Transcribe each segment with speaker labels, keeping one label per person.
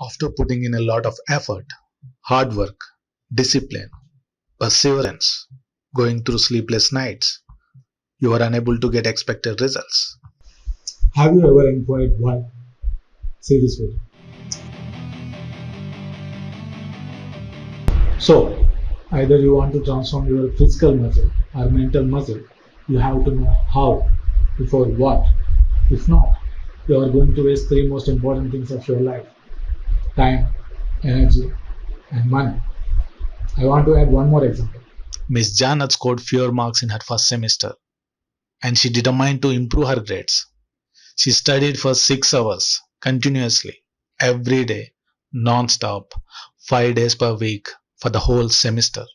Speaker 1: After putting in a lot of effort, hard work, discipline, perseverance, going through sleepless nights, you are unable to get expected results.
Speaker 2: Have you ever inquired why? See this video. So, either you want to transform your physical muscle or mental muscle, you have to know how, before what. If not, you are going to waste three most important things of your life: time, energy, and money. I want to add one more example.
Speaker 1: Miss Janet scored fewer marks in her first semester, and she determined to improve her grades. She studied for 6 hours continuously, every day, non-stop, 5 days per week for the whole semester.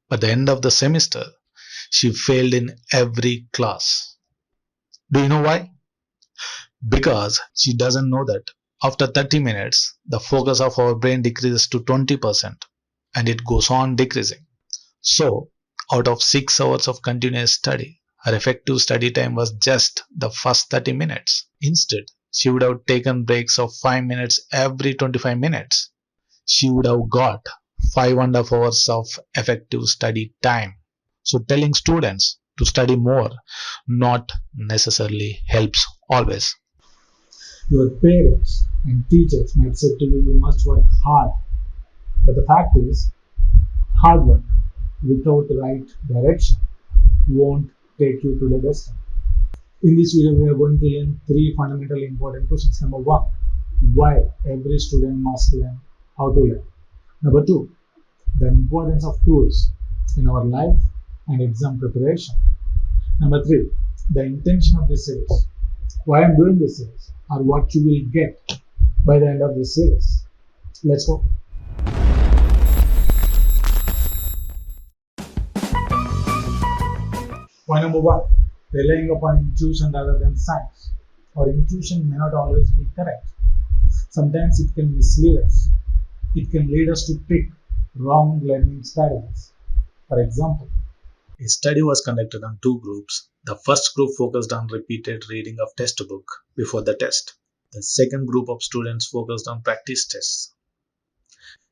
Speaker 1: By the end of the semester, she failed in every class. Do you know why? Because she doesn't know that after 30 minutes, the focus of our brain decreases to 20% and it goes on decreasing. So, out of 6 hours of continuous study, her effective study time was just the first 30 minutes. Instead, she would have taken breaks of 5 minutes every 25 minutes. She would have got 5.5 hours of effective study time. So, telling students to study more not necessarily helps always.
Speaker 2: Your parents and teachers might say to you, you must work hard. But the fact is, hard work without the right direction won't take you to the destiny. In this video, we are going to learn three fundamentally important questions. Number one, why every student must learn how to learn. Number two, the importance of tools in our life and exam preparation. Number three, the intention of this series. Why I'm doing this series or what you will get by the end of this series. Let's go. Point number one, relying upon intuition rather than science. Our intuition may not always be correct. Sometimes it can mislead us. It can lead us to pick wrong learning strategies. For example,
Speaker 1: A study was conducted on two groups. The first group focused on repeated reading of textbook before the test. The second group of students focused on practice tests.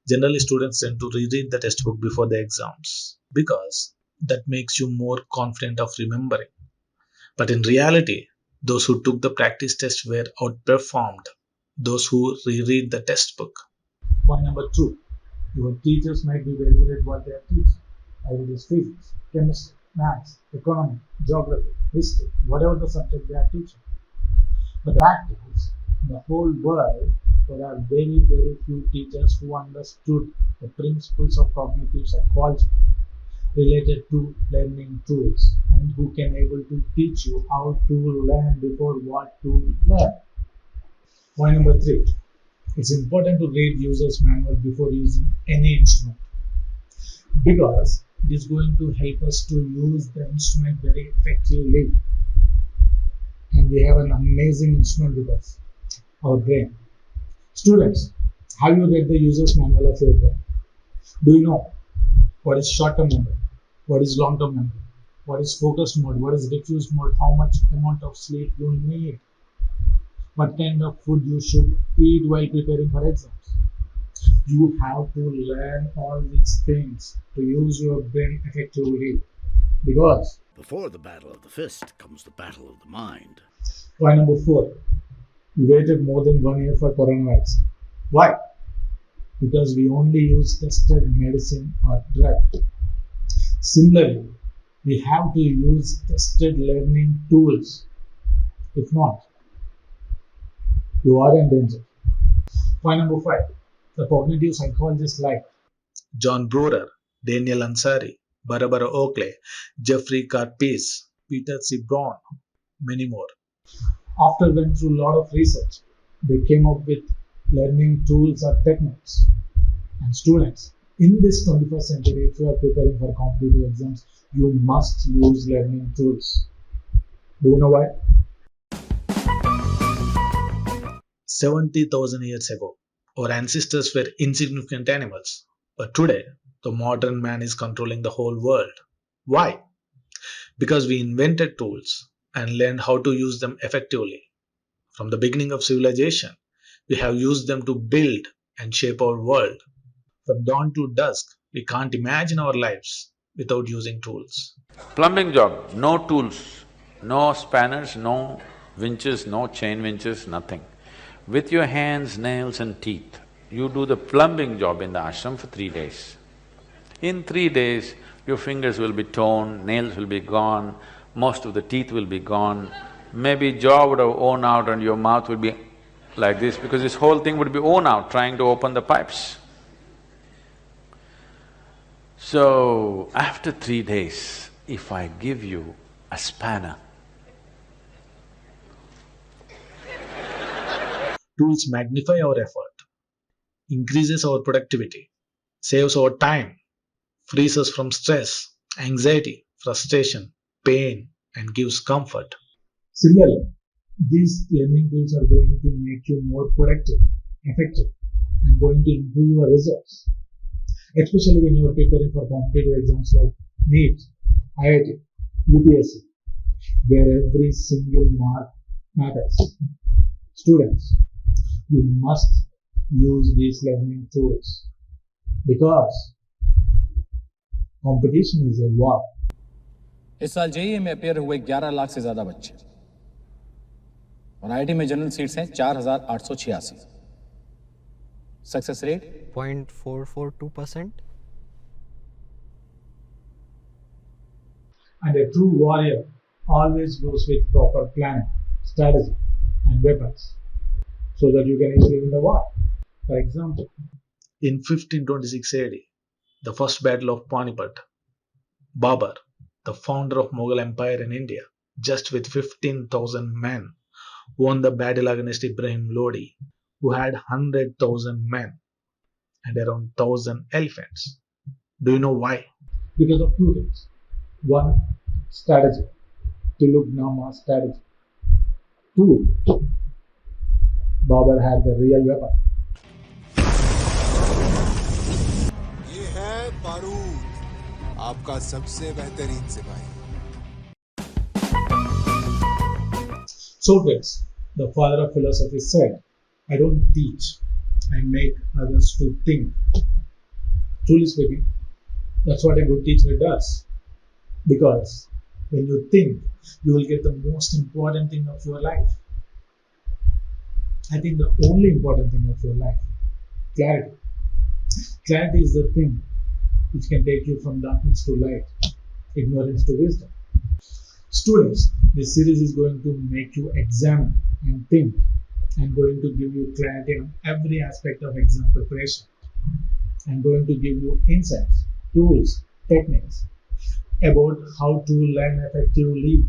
Speaker 1: Generally, students tend to reread the textbook before the exams because that makes you more confident of remembering. But in reality, those who took the practice test were outperformed those who reread the textbook.
Speaker 2: point number two, your teachers might be very good at what they are teaching. Either it is physics, chemistry, maths, economy, geography, history, whatever the subject they are teaching. But the fact is, in the whole world, there are very, very few teachers who understood the principles of cognitive psychology related to learning tools and who can able to teach you how to learn before what to learn. Point number three, it's important to read user's manual before using any instrument because it is going to help us to use the instrument very effectively. And we have an amazing instrument with us, our brain. Students, have you read the user's manual of your brain? Do you know what is short-term memory? What is long-term memory? What is focused mode? What is diffuse mode? How much amount of sleep you need? What kind of food you should eat while preparing for exams? You have to learn all these things to use your brain effectively because
Speaker 3: Before the battle of the fist comes the battle of the mind.
Speaker 2: point number four, we waited more than 1 year for coronavirus. Why? Because we only use tested medicine or drug. Similarly, we have to use tested learning tools. If not, you are in danger. Point number five, the cognitive psychologist like
Speaker 1: John Brewer, Daniel Ansari, Barbara Oakley, Jeffrey Karpis, Peter C. Brown, many more.
Speaker 2: after went through a lot of research, they came up with learning tools or techniques. And students, in this 21st century, if you are preparing for competitive exams, you must use learning tools. Do you know why?
Speaker 1: 70,000 years ago, our ancestors were insignificant animals. But today, the modern man is controlling the whole world. Why? Because we invented tools and learned how to use them effectively. From the beginning of civilization, We have used them to build and shape our world. From dawn to dusk, we can't imagine our lives without using tools.
Speaker 4: Plumbing job, no tools, no spanners, no winches, no chain winches, nothing. With your hands, nails and teeth, you do the plumbing job in the ashram for 3 days. In 3 days, your fingers will be torn, nails will be gone, most of the teeth will be gone, maybe jaw would have worn out and your mouth would be like this because this whole thing would be worn out trying to open the pipes. So, after 3 days, if I give you a spanner,
Speaker 1: Tools magnify our effort, increases our productivity, saves our time, frees us from stress, anxiety, frustration, pain, and gives comfort.
Speaker 2: Similarly, these learning tools are going to make you more productive, effective, and going to improve your results, especially when you are preparing for competitive exams like NEET, IIT, UPSC, where every single mark matters. Students, you must use these learning tools because competition is a war.
Speaker 5: इस साल JEE में appear हुए 11 लाख से ज्यादा बच्चे और IIT में general seats हैं 4,886। Success rate
Speaker 6: 0.442%.
Speaker 2: And a true warrior always goes with proper planning, strategy, and weapons so that you can easily win the war. For example,
Speaker 1: In 1526 AD, the first battle of Panipat, Babur, the founder of Mughal Empire in India, just with 15,000 men, won the battle against Ibrahim Lodi, who had 100,000 men and around 1,000 elephants. Do you know why?
Speaker 2: because of two things. One, strategy, Tulughnama strategy. Two, Babur had the real weapon.
Speaker 7: ये है बारूद, आपका सबसे बेहतरीन सिपाही।
Speaker 2: Socrates, the father of philosophy, said, I don't teach, I make others to think. Truly speaking, that's what a good teacher does. Because when you think, you will get the most important thing of your life. I think the only important thing of your life, clarity. Clarity is the thing which can take you from darkness to light, ignorance to wisdom. Students, this series is going to make you examine and think and going to give you clarity on every aspect of exam preparation and going to give you insights, tools, techniques about how to learn effectively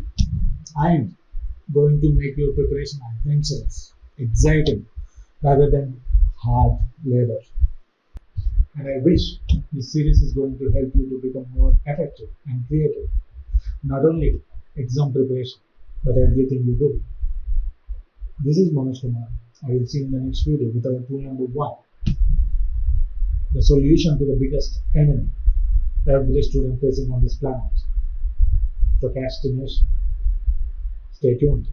Speaker 2: and going to make your preparation adventurous, exciting rather than hard labor. And I wish this series is going to help you to become more effective and creative, not only exam preparation, but everything you do. This is Manoj Kumar. I will see you in the next video with our tool number 1. The solution to the biggest enemy every student facing on this planet, procrastination. Stay tuned.